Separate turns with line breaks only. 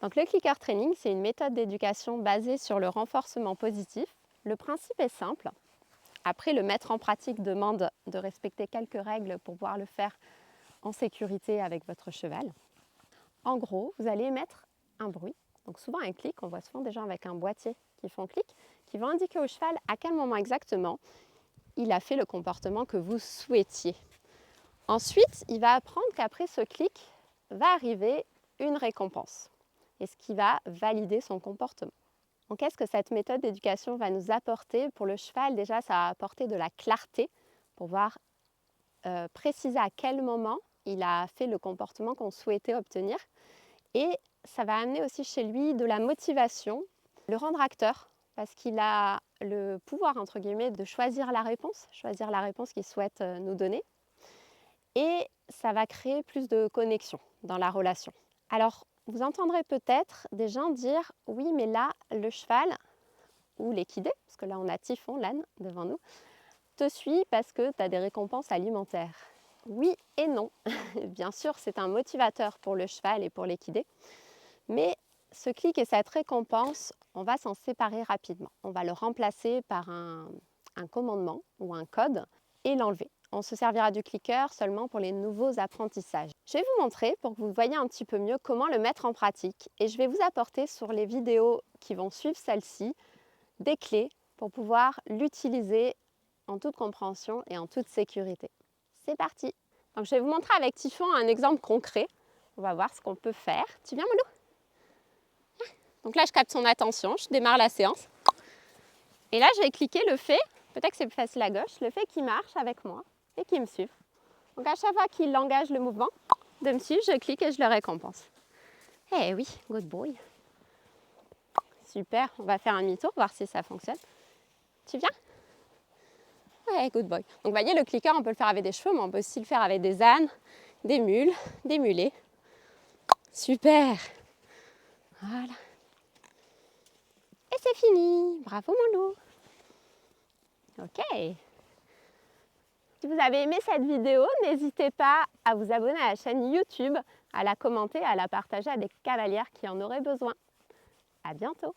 Donc le clicker training, c'est une méthode d'éducation basée sur le renforcement positif. Le principe est simple. Après, le mettre en pratique demande de respecter quelques règles pour pouvoir le faire en sécurité avec votre cheval. En gros, vous allez émettre un bruit, donc souvent un clic, on voit souvent des gens avec un boîtier qui font clic, qui va indiquer au cheval à quel moment exactement il a fait le comportement que vous souhaitiez. Ensuite, il va apprendre qu'après ce clic va arriver une récompense, et ce qui va valider son comportement. Donc, qu'est-ce que cette méthode d'éducation va nous apporter pour le cheval? Déjà, ça va apporter de la clarté pour pouvoir préciser à quel moment il a fait le comportement qu'on souhaitait obtenir. Et ça va amener aussi chez lui de la motivation, le rendre acteur, parce qu'il a le pouvoir, entre guillemets, de choisir la réponse qu'il souhaite nous donner. Et ça va créer plus de connexion dans la relation. Alors, vous entendrez peut-être des gens dire « Oui, mais là, le cheval ou l'équidé, parce que là, on a Typhon, l'âne, devant nous, te suit parce que tu as des récompenses alimentaires. » Oui et non. Bien sûr, c'est un motivateur pour le cheval et pour l'équidé, mais ce clic et cette récompense, on va s'en séparer rapidement. On va le remplacer par un commandement ou un code et l'enlever. On se servira du clicker seulement pour les nouveaux apprentissages. Je vais vous montrer pour que vous voyez un petit peu mieux comment le mettre en pratique et je vais vous apporter sur les vidéos qui vont suivre celle-ci des clés pour pouvoir l'utiliser en toute compréhension et en toute sécurité. C'est parti! Donc, je vais vous montrer avec Typhon un exemple concret. On va voir ce qu'on peut faire. Tu viens, Moulou? Donc là, je capte son attention, je démarre la séance. Et là, je vais cliquer le fait, peut-être que c'est plus facile à gauche, le fait qu'il marche avec moi et qu'il me suive. Donc à chaque fois qu'il engage le mouvement de me suivre, je clique et je le récompense. Eh oui, good boy. Super, on va faire un demi-tour, voir si ça fonctionne. Tu viens? Ouais, good boy. Donc vous voyez, le clicker, on peut le faire avec des chevaux, mais on peut aussi le faire avec des ânes, des mules, des mulets. Super. Voilà. Et c'est fini. Bravo, mon loup. Ok. Si vous avez aimé cette vidéo, n'hésitez pas à vous abonner à la chaîne YouTube, à la commenter, à la partager à des cavalières qui en auraient besoin. À bientôt.